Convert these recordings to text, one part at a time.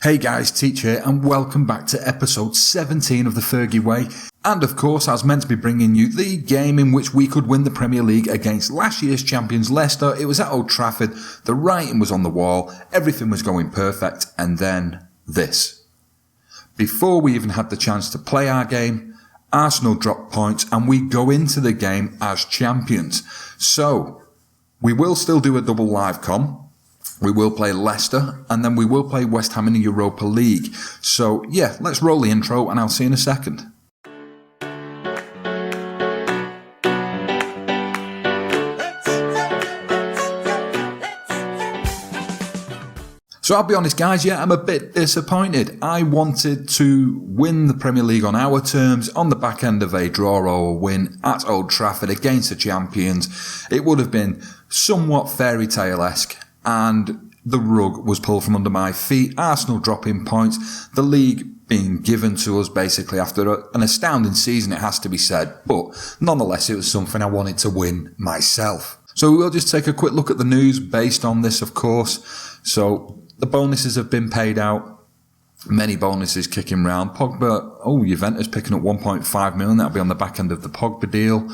Hey guys, Teach here and welcome back to episode 17 of the Fergie Way. And of course, I was meant to be bringing you the game in which we could win the Premier League against last year's champions Leicester. It was at Old Trafford, the writing was on the wall, everything was going perfect, and then this. Before we even had the chance to play our game, Arsenal dropped points and we go into the game as champions. So, we will still do a double live com. We will play Leicester, and then we will play West Ham in the Europa League. So, yeah, let's roll the intro, and I'll see you in a second. So I'll be honest guys, I'm a bit disappointed. I wanted to win the Premier League on our terms, on the back end of a draw or a win at Old Trafford against the champions. It would have been somewhat fairy tale-esque. And the rug was pulled from under my feet. Arsenal dropping points. The league being given to us basically after an astounding season, it has to be said. But nonetheless, it was something I wanted to win myself. So we'll just take a quick look at the news based on this, of course. So the bonuses have been paid out. Many bonuses kicking round. Pogba, Juventus picking up 1.5 million. That'll be on the back end of the Pogba deal.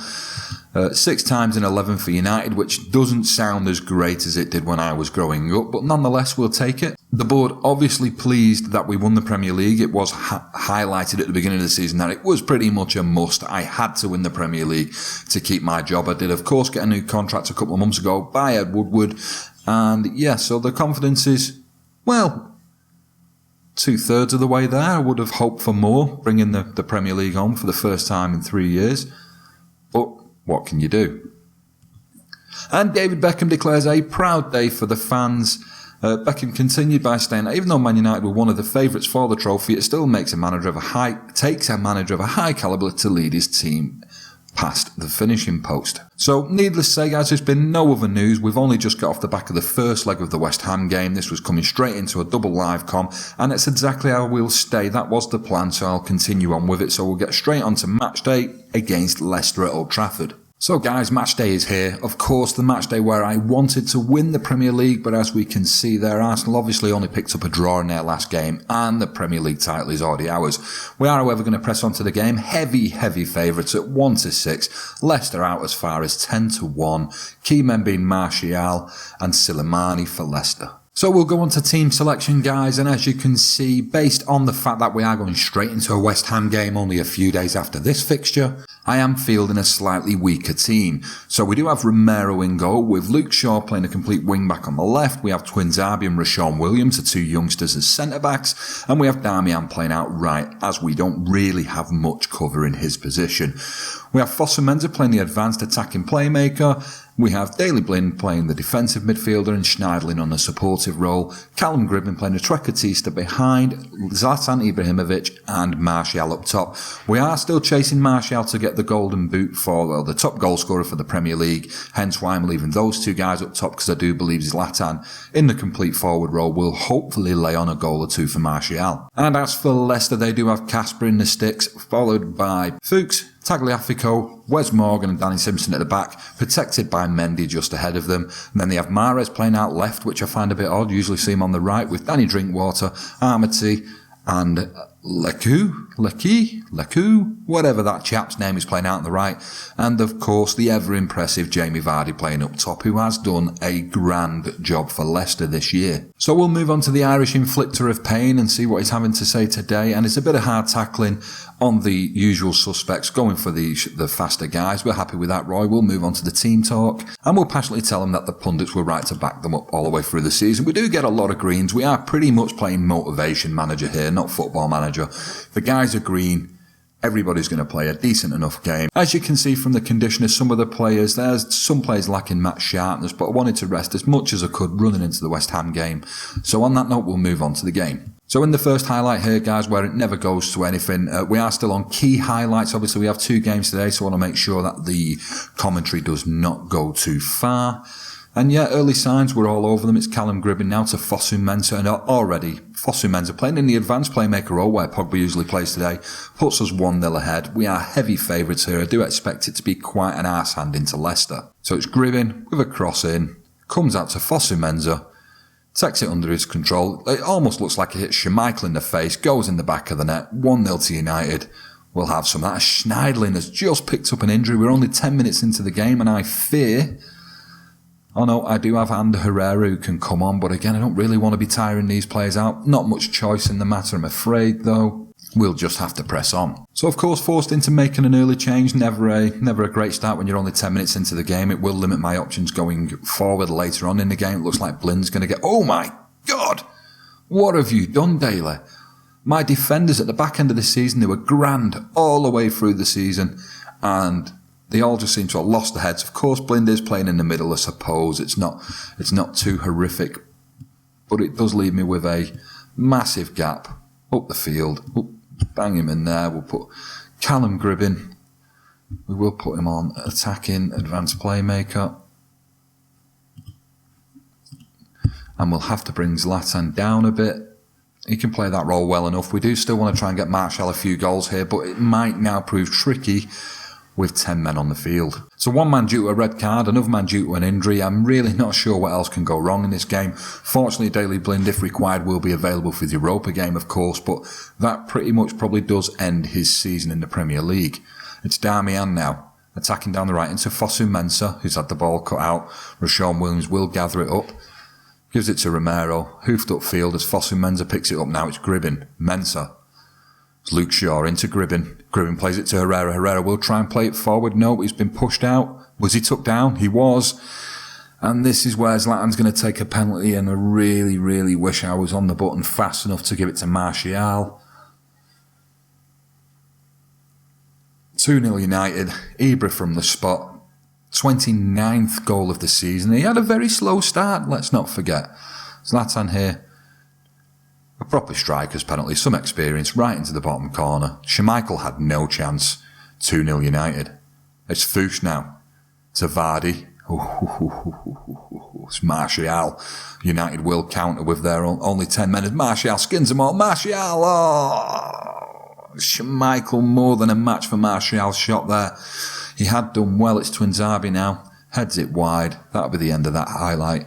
6 times in 11 for United, which doesn't sound as great as it did when I was growing up, but nonetheless, we'll take it. The board obviously pleased that we won the Premier League. It was highlighted at the beginning of the season that it was pretty much a must. I had to win the Premier League to keep my job. I did, of course, get a new contract a couple of months ago by Ed Woodward. And yeah, so the confidence is, well, 2/3 of the way there. I would have hoped for more, bringing the Premier League home for the first time in 3 years. But what can you do? And David Beckham declares a proud day for the fans. Beckham continued by saying that even though Man United were one of the favourites for the trophy, it still takes a manager of a high calibre to lead his team past the finishing post. So, needless to say, guys, there's been no other news. We've only just got off the back of the first leg of the West Ham game. This was coming straight into a double live com, and it's exactly how we'll stay. That was the plan, so I'll continue on with it. So we'll get straight on to match day against Leicester at Old Trafford. So guys, match day is here. Of course, the match day where I wanted to win the Premier League, but as we can see there, Arsenal obviously only picked up a draw in their last game, and the Premier League title is already ours. We are, however, going to press on to the game. Heavy favourites at 1-6. Leicester out as far as 10-1. Key men being Martial and Silimani for Leicester. So we'll go on to team selection, guys, and as you can see, based on the fact that we are going straight into a West Ham game only a few days after this fixture, I am fielding a slightly weaker team. So we do have Romero in goal, with Luke Shaw playing a complete wing-back on the left. We have Twins Arby and Rashawn Williams, the 2 youngsters as centre-backs, and we have Darmian playing out right, as we don't really have much cover in his position. We have Fosu-Mensah playing the advanced attacking playmaker. We have Daley Blind playing the defensive midfielder and Schneiderlin on a supportive role. Callum Gribbin playing a trequartista behind, Zlatan Ibrahimovic and Martial up top. We are still chasing Martial to get the golden boot for the top goal scorer for the Premier League. Hence why I'm leaving those 2 guys up top, because I do believe Zlatan in the complete forward role will hopefully lay on a goal or 2 for Martial. And as for Leicester, they do have Casper in the sticks, followed by Fuchs, Tagliafico, Wes Morgan and Danny Simpson at the back, protected by Mendy just ahead of them. And then they have Mahrez playing out left, which I find a bit odd. Usually see him on the right with Danny Drinkwater, Armity and Leku, whatever that chap's name is, playing out on the right. And of course the ever impressive Jamie Vardy playing up top, who has done a grand job for Leicester this year. So we'll move on to the Irish inflictor of pain and see what he's having to say today. And it's a bit of hard tackling on the usual suspects, going for the faster guys. We're happy with that, Roy. We'll move on to the team talk, and we'll passionately tell them that the pundits were right to back them up all the way through the season. We do get a lot of greens. We are pretty much playing motivation manager here, not football manager. The guys are green. Everybody's going to play a decent enough game. As you can see from the condition of some of the players, there's some players lacking match sharpness, but I wanted to rest as much as I could running into the West Ham game. So on that note, we'll move on to the game. So in the first highlight here, guys, where it never goes to anything, we are still on key highlights. Obviously, we have 2 games today, so I want to make sure that the commentary does not go too far. And yeah, early signs, we're all over them. It's Callum Gribbin now to Fosu-Mensah, and already Fosu-Mensah playing in the advanced playmaker role where Pogba usually plays today, puts us 1-0 ahead. We are heavy favourites here. I do expect it to be quite an arse hand into Leicester. So it's Gribbin with a cross in, comes out to Fosu-Mensah, takes it under his control. It almost looks like it hits Schmeichel in the face, goes in the back of the net, 1-0 to United. We'll have some of that. Schneidlin has just picked up an injury. We're only 10 minutes into the game, and I fear... Oh no, I do have Ander Herrera who can come on, but again, I don't really want to be tiring these players out. Not much choice in the matter, I'm afraid, though. We'll just have to press on. So, of course, forced into making an early change. Never a great start when you're only 10 minutes into the game. It will limit my options going forward later on in the game. It looks like Blind's going to get... Oh, my God! What have you done, Daly? My defenders at the back end of the season, they were grand all the way through the season, and they all just seem to have lost their heads. Of course, Blind is playing in the middle, I suppose. It's not too horrific, but it does leave me with a massive gap up the field. Bang him in there. We'll put Callum Gribbin. We will put him on attacking advanced playmaker. And we'll have to bring Zlatan down a bit. He can play that role well enough. We do still want to try and get Martial a few goals here, but it might now prove tricky with 10 men on the field. So one man due to a red card, another man due to an injury. I'm really not sure what else can go wrong in this game. Fortunately, Daley Blind, if required, will be available for the Europa game, of course, but that pretty much probably does end his season in the Premier League. It's Darmian now, attacking down the right into Fosu Mensah, who's had the ball cut out. Rashawn Williams will gather it up. Gives it to Romero, hoofed upfield as Fosu Mensah picks it up now. It's Gribbin, Mensah. It's Luke Shaw into Gribbin. Gribbin plays it to Herrera. Herrera will try and play it forward. No, he's been pushed out. Was he took down? He was. And this is where Zlatan's going to take a penalty, and I really, really wish I was on the button fast enough to give it to Martial. 2-0 United. Ibra from the spot. 29th goal of the season. He had a very slow start, let's not forget. Zlatan here. A proper striker's penalty, some experience, right into the bottom corner. Schmeichel had no chance. 2-0 United. It's Fuchs now. To Vardy. It's Martial. United will counter with their only 10 men. As Martial skins them all. Martial! Oh! Schmeichel more than a match for Martial's shot there. He had done well. It's Twinzabi now. Heads it wide. That'll be the end of that highlight.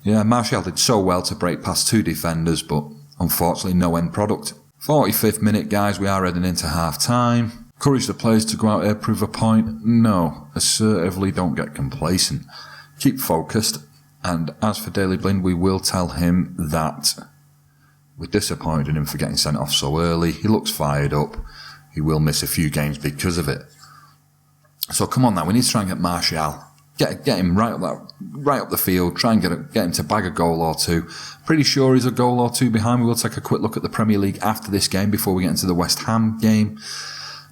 Yeah, Martial did so well to break past two defenders, but unfortunately no end product. 45th minute, guys. We are heading into half-time. Encourage the players to go out here, prove a point. No, assertively don't get complacent. Keep focused. And as for Daley Blind, we will tell him that we're disappointed in him for getting sent off so early. He looks fired up. He will miss a few games because of it. So come on now, we need to try and get Martial. Get him right up the field. Try and get him to bag a goal or two. Pretty sure he's a goal or two behind. We will take a quick look at the Premier League after this game before we get into the West Ham game.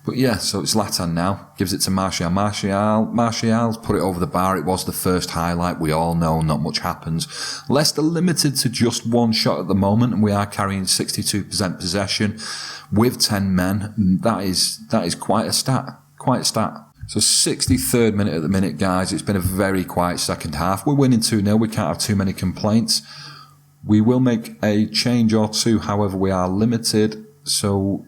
But yeah, so it's Zlatan now. Gives it to Martial. Martial's put it over the bar. It was the first highlight. We all know not much happens. Leicester limited to just one shot at the moment, and we are carrying 62% possession with 10 men. That is quite a stat. Quite a stat. So 63rd minute at the minute, guys. It's been a very quiet second half. We're winning 2-0. We can't have too many complaints. We will make a change or two, however, we are limited. So,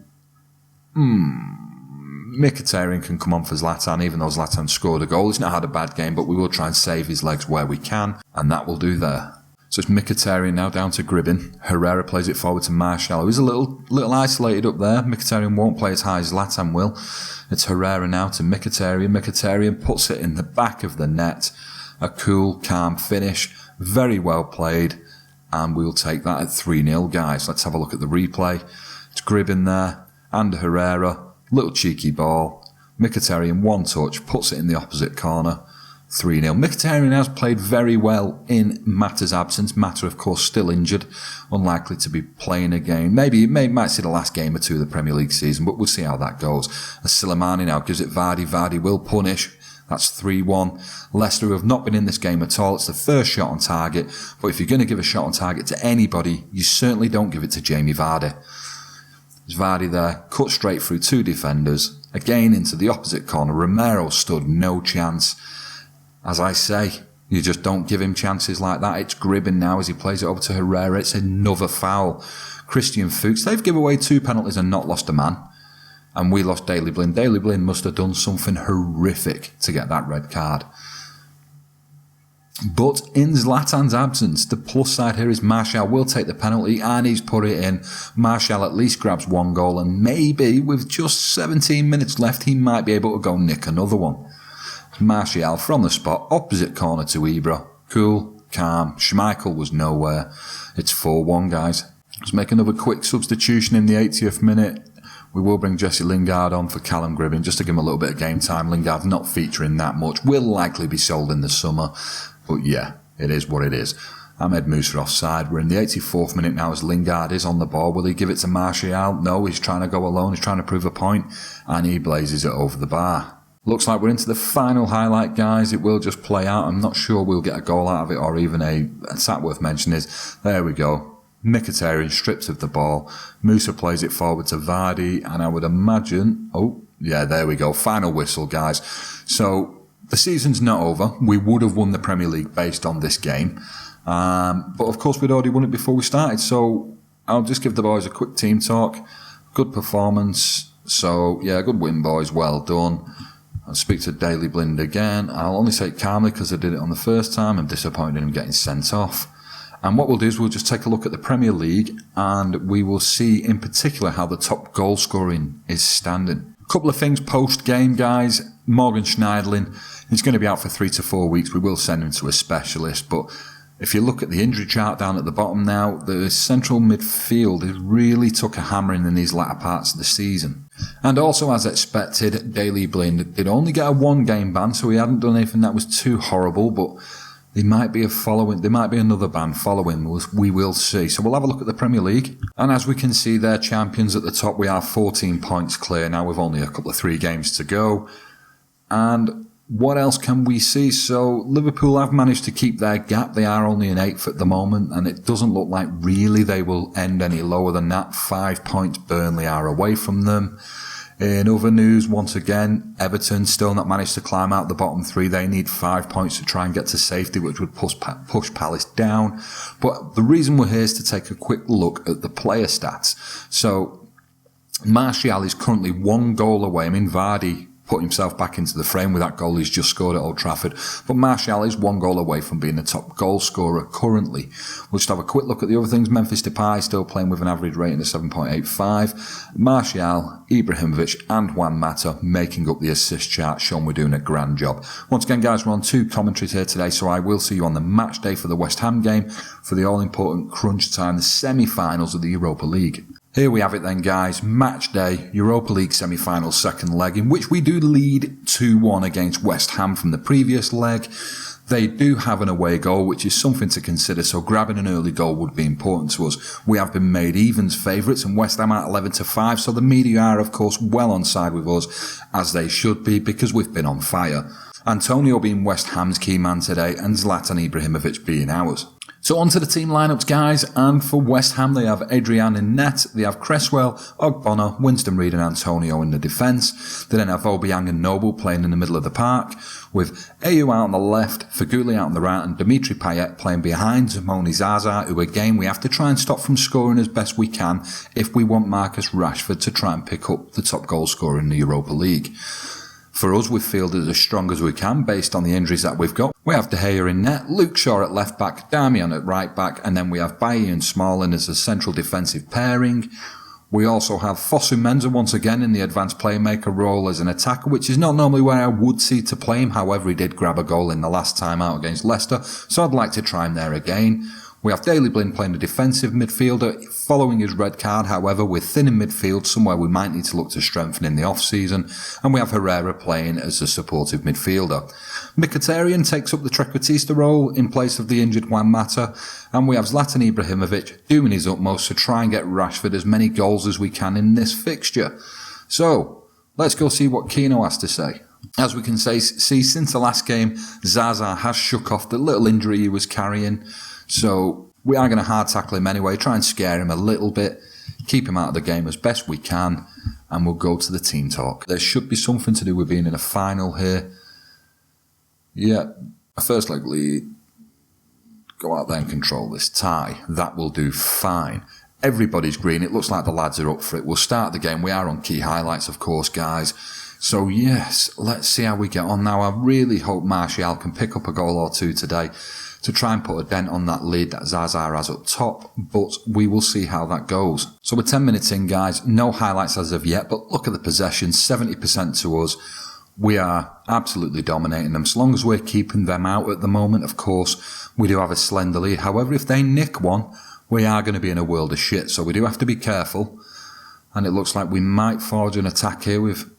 Mkhitaryan can come on for Zlatan, even though Zlatan scored a goal. He's not had a bad game, but we will try and save his legs where we can, and that will do there. So it's Mkhitaryan now down to Gribbin. Herrera plays it forward to Martial, who's a little isolated up there. Mkhitaryan won't play as high as Zlatan will. It's Herrera now to Mkhitaryan. Mkhitaryan puts it in the back of the net. A cool, calm finish. Very well played. And we'll take that at 3-0, guys. Let's have a look at the replay. It's Gribbin there. And Herrera. Little cheeky ball. Mkhitaryan, one touch. Puts it in the opposite corner. 3-0. Mkhitaryan has played very well in Mata's absence. Mata, of course, still injured. Unlikely to be playing again. Might see the last game or two of the Premier League season, but we'll see how that goes. As Silimani now gives it Vardy. Vardy will punish. That's 3-1. Leicester, who have not been in this game at all. It's the first shot on target. But if you're going to give a shot on target to anybody, you certainly don't give it to Jamie Vardy. There's Vardy there. Cut straight through two defenders. Again into the opposite corner. Romero stood no chance. As I say, you just don't give him chances like that. It's Gribbin now as he plays it over to Herrera. It's another foul. Christian Fuchs. They've given away 2 penalties and not lost a man. And we lost Daley Blind. Daley Blind must have done something horrific to get that red card. But in Zlatan's absence, the plus side here is Martial will take the penalty and he's put it in. Martial at least grabs one goal and maybe with just 17 minutes left he might be able to go nick another one. Martial from the spot, opposite corner to Ibra. Cool, calm, Schmeichel was nowhere. It's 4-1 guys. Let's make another quick substitution in the 80th minute. We will bring Jesse Lingard on for Callum Gribbin just to give him a little bit of game time. Lingard's not featuring that much. Will likely be sold in the summer. But yeah, it is what it is. Ahmed Musa offside. We're in the 84th minute now as Lingard is on the ball. Will he give it to Martial? No, he's trying to go alone. He's trying to prove a point. And he blazes it over the bar. Looks like we're into the final highlight, guys. It will just play out. I'm not sure we'll get a goal out of it or even a stat worth mentioning is, there we go. Mkhitaryan strips of the ball. Musa plays it forward to Vardy. And I would imagine, oh, yeah, there we go. Final whistle, guys. So, the season's not over. We would have won the Premier League based on this game. But of course, we'd already won it before we started. So I'll just give the boys a quick team talk. Good performance. So, yeah, good win, boys. Well done. I'll speak to Daley Blind again. I'll only say it calmly because I did it on the first time. I'm disappointed in him getting sent off. And what we'll do is we'll just take a look at the Premier League and we will see in particular how the top goal scoring is standing. A couple of things post-game, guys. Morgan Schneiderlin, he's going to be out for 3 to 4 weeks. We will send him to a specialist. But if you look at the injury chart down at the bottom now, the central midfield has really took a hammering in these latter parts of the season. And also, as expected, Daley Blind did only get a 1-game ban, so he hadn't done anything that was too horrible. But there might be another ban following. We will see. So we'll have a look at the Premier League. And as we can see, they're champions at the top. We are 14 points clear now with only a couple of 3 games to go. And what else can we see? So Liverpool have managed to keep their gap. They are only in 8th at the moment, and it doesn't look like really they will end any lower than that. 5 points Burnley are away from them. In other news, once again, Everton still not managed to climb out the bottom 3. They need 5 points to try and get to safety, which would push Palace down. But the reason we're here is to take a quick look at the player stats. So Martial is currently 1 goal away. I mean, Vardy put himself back into the frame with that goal he's just scored at Old Trafford. But Martial is 1 goal away from being the top goal scorer currently. We'll just have a quick look at the other things. Memphis Depay still playing with an average rating of 7.85. Martial, Ibrahimovic and Juan Mata making up the assist chart. Sean, we're doing a grand job. Once again, guys, we're on 2 commentaries here today, so I will see you on the match day for the West Ham game for the all-important crunch time, the semi-finals of the Europa League. Here we have it then, guys. Match day, Europa League semi-final second leg, in which we do lead 2-1 against West Ham from the previous leg. They do have an away goal, which is something to consider, so grabbing an early goal would be important to us. We have been made evens favourites, and West Ham at 11-5, so the media are, of course, well on side with us, as they should be, because we've been on fire. Antonio being West Ham's key man today, and Zlatan Ibrahimovic being ours. So on to the team lineups, guys, and for West Ham they have Adrian in net, they have Cresswell, Ogbonna, Winston Reid and Antonio in the defence. They then have Obiang and Noble playing in the middle of the park, with Ayew out on the left, Feghouli out on the right and Dimitri Payet playing behind Zamoni Zaza, who again we have to try and stop from scoring as best we can if we want Marcus Rashford to try and pick up the top goal scorer in the Europa League. For us, we've fielded as strong as we can based on the injuries that we've got. We have De Gea in net, Luke Shaw at left back, Darmian at right back, and then we have Bailly and Smalling as a central defensive pairing. We also have Fosu Mensah once again in the advanced playmaker role as an attacker, which is not normally where I would see to play him. However, he did grab a goal in the last time out against Leicester, so I'd like to try him there again. We have Daley Blind playing a defensive midfielder following his red card. However, we're thin in midfield, somewhere we might need to look to strengthen in the off-season. And we have Herrera playing as a supportive midfielder. Mkhitaryan takes up the Trequartista role in place of the injured Juan Mata. And we have Zlatan Ibrahimovic doing his utmost to try and get Rashford as many goals as we can in this fixture. So, let's go see what Keno has to say. As we can see since the last game, Zaza has shook off the little injury he was carrying. So we are going to hard tackle him anyway, try and scare him a little bit, keep him out of the game as best we can, and we'll go to the team talk. There should be something to do with being in a final here. Yeah, a first leg lead. Go out there and control this tie. That will do fine. Everybody's green. It looks like the lads are up for it. We'll start the game. We are on key highlights, of course, guys. So yes, let's see how we get on now. I really hope Martial can pick up a goal or two today to try and put a dent on that lead that Zaza has up top, but we will see how that goes. So we're 10 minutes in, guys. No highlights as of yet, but look at the possession, 70% to us. We are absolutely dominating them. So long as we're keeping them out at the moment, of course, we do have a slender lead. However, if they nick one, we are going to be in a world of shit. So we do have to be careful. And it looks like we might forge an attack here with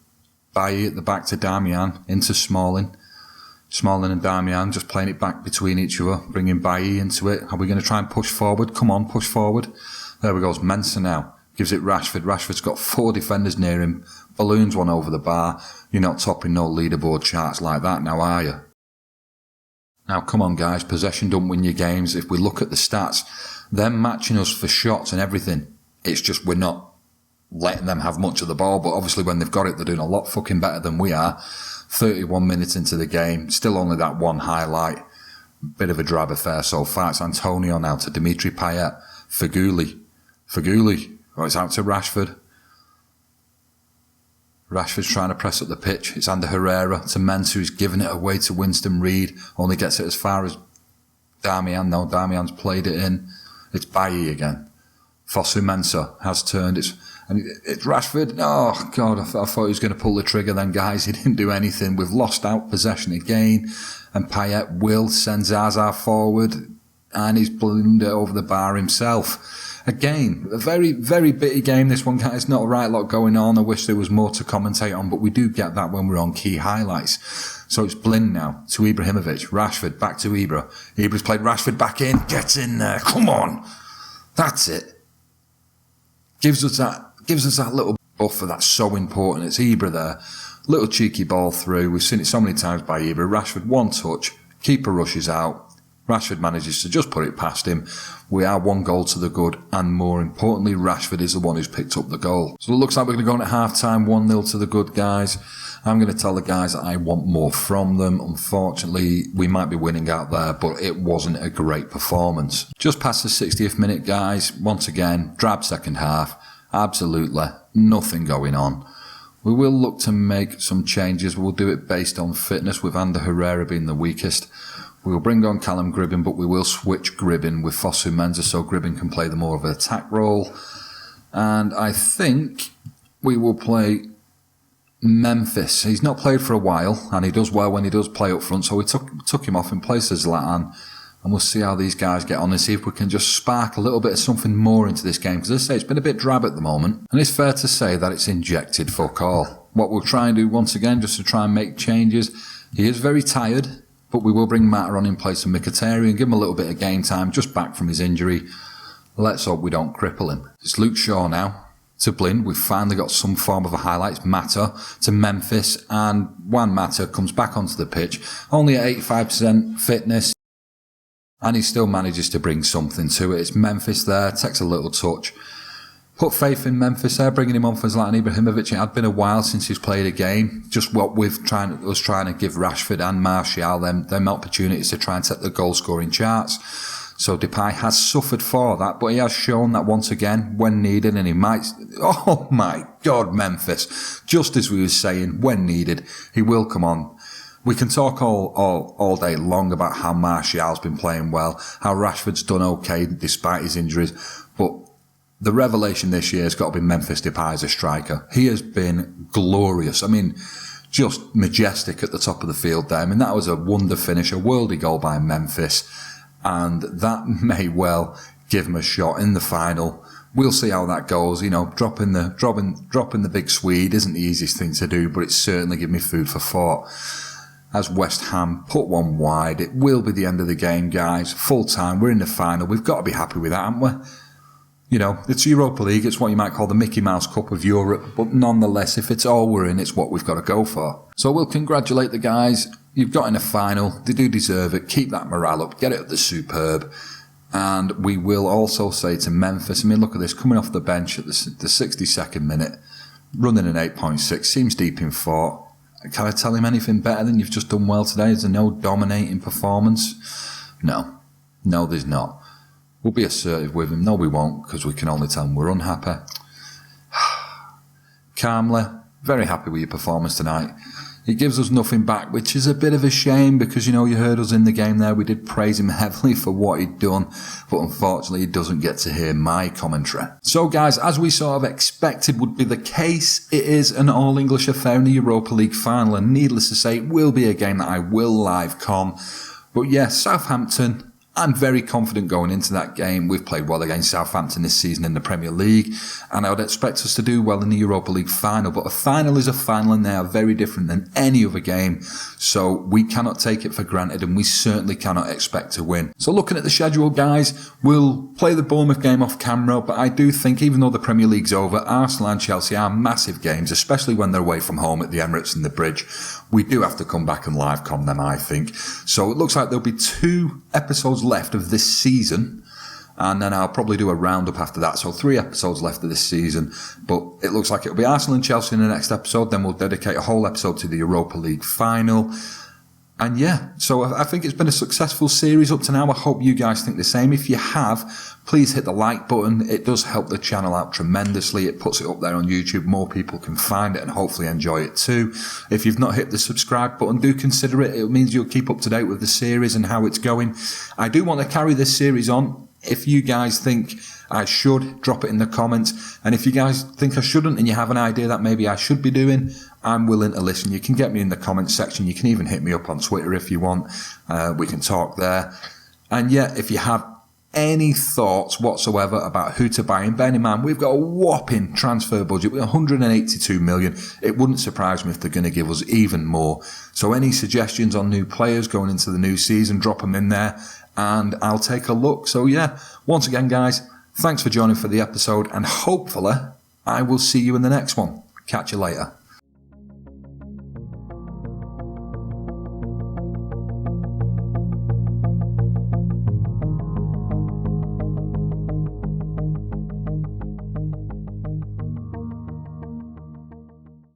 Bailly at the back to Damian, into Smalling. Smalling and Damian just playing it back between each other, bringing Bailly into it. Are we going to try and push forward? Come on, push forward. There we go. It's Mensah now. Gives it Rashford. Rashford's got 4 defenders near him. Balloons one over the bar. You're not topping no leaderboard charts like that now, are you? Now, come on, guys. Possession don't win your games. If we look at the stats, they're matching us for shots and everything. It's just we're not letting them have much of the ball. But obviously, when they've got it, they're doing a lot fucking better than we are. 31 minutes into the game. Still only that one highlight. Bit of a drab affair so far. It's Antonio now to Dimitri Payet. Fergie. Oh, it's out to Rashford. Rashford's trying to press up the pitch. It's Ander Herrera to Mensah, who's giving it away to Winston Reid. Only gets it as far as Damian. No, Damian's played it in. It's Bailly again. Fosu Mensah has turned. It's Rashford. Oh, God, I thought he was going to pull the trigger then, guys. He didn't do anything. We've lost out possession again. And Payet will send Zaza forward. And he's ballooned it over the bar himself. Again, a very, very bitty game, this one, guys. Not a right lot going on. I wish there was more to commentate on, but we do get that when we're on key highlights. So it's Blind now to Ibrahimovic. Rashford, back to Ibra. Ibra's played Rashford back in. Get in there. Come on. That's it. Gives us that little buffer that's so important. It's Ibra there. Little cheeky ball through. We've seen it so many times by Ibra. Rashford, one touch. Keeper rushes out. Rashford manages to just put it past him. We are 1 goal to the good, and more importantly, Rashford is the one who's picked up the goal. So it looks like we're going to go in at half-time, 1-0 to the good, guys. I'm going to tell the guys that I want more from them. Unfortunately, we might be winning out there, but it wasn't a great performance. Just past the 60th minute, guys. Once again, drab second half. Absolutely nothing going on. We will look to make some changes. We'll do it based on fitness, with Ander Herrera being the weakest. We will bring on Callum Gribbin, but we will switch Gribbin with Fosu Mensah so Gribbin can play the more of an attack role. And I think we will play Memphis. He's not played for a while, and he does well when he does play up front, so we took him off in place of Zlatan. And we'll see how these guys get on and see if we can just spark a little bit of something more into this game. Because as I say, it's been a bit drab at the moment. And it's fair to say that it's injected fuck all. What we'll try and do once again, just to try and make changes. He is very tired. But we will bring Mata on in place of Mkhitaryan, give him a little bit of game time, just back from his injury. Let's hope we don't cripple him. It's Luke Shaw now to Blind. We've finally got some form of a highlight. It's Mata to Memphis, and Juan Mata comes back onto the pitch, only at 85% fitness, and he still manages to bring something to it. It's Memphis there, takes a little touch. Put faith in Memphis there, bringing him on for Zlatan Ibrahimovic. It had been a while since he's played a game. Just what we've trying to give Rashford and Martial them opportunities to try and set the goal scoring charts. So Depay has suffered for that, but he has shown that once again when needed, and he might. Oh my God, Memphis! Just as we were saying, when needed, he will come on. We can talk all day long about how Martial's been playing well, how Rashford's done okay despite his injuries, but the revelation this year has got to be Memphis Depay as a striker. He has been glorious. I mean, just majestic at the top of the field there. I mean, that was a wonder finish, a worldie goal by Memphis, and that may well give him a shot in the final. We'll see how that goes. You know, dropping the big Swede isn't the easiest thing to do, but it's certainly given me food for thought. As West Ham put one wide, it will be the end of the game, guys. Full time, we're in the final. We've got to be happy with that, haven't we? You know, it's Europa League, it's what you might call the Mickey Mouse Cup of Europe, but nonetheless, if it's all we're in, it's what we've got to go for. So we'll congratulate the guys. You've got in a final. They do deserve it. Keep that morale up. Get it at the superb. And we will also say to Memphis, I mean, look at this, coming off the bench at the 62nd minute, running an 8.6, seems deep in thought. Can I tell him anything better than you've just done well today? Is there no dominating performance? No, there's not. We'll be assertive with him. No, we won't, because we can only tell him we're unhappy. Calmly, very happy with your performance tonight. It gives us nothing back, which is a bit of a shame because, you heard us in the game there. We did praise him heavily for what he'd done, but unfortunately he doesn't get to hear my commentary. So guys, as we sort of expected would be the case, it is an all-English affair in the Europa League final, and needless to say, it will be a game that I will live com. But yeah, Southampton, I'm very confident going into that game. We've played well against Southampton this season in the Premier League, and I would expect us to do well in the Europa League final. But a final is a final, and they are very different than any other game. So we cannot take it for granted, and we certainly cannot expect to win. So looking at the schedule, guys, we'll play the Bournemouth game off camera, but I do think even though the Premier League's over, Arsenal and Chelsea are massive games, especially when they're away from home at the Emirates and the Bridge. We do have to come back and live com them, I think. So it looks like there'll be 2 episodes left of this season, and then I'll probably do a roundup after that. So 3 episodes left of this season, but it looks like it'll be Arsenal and Chelsea in the next episode. Then we'll dedicate a whole episode to the Europa League final. And yeah, so I think it's been a successful series up to now. I hope you guys think the same. If you have, please hit the like button. It does help the channel out tremendously. It puts it up there on YouTube. More people can find it and hopefully enjoy it too. If you've not hit the subscribe button, do consider it. It means you'll keep up to date with the series and how it's going. I do want to carry this series on. If you guys think I should, drop it in the comments. And if you guys think I shouldn't and you have an idea that maybe I should be doing, I'm willing to listen. You can get me in the comments section. You can even hit me up on Twitter if you want. We can talk there. And yeah, if you have any thoughts whatsoever about who to buy, and bear in mind, we've got a whopping transfer budget with 182 million. It wouldn't surprise me if they're going to give us even more. So any suggestions on new players going into the new season, drop them in there and I'll take a look. So yeah, once again, guys, thanks for joining for the episode, and hopefully I will see you in the next one. Catch you later.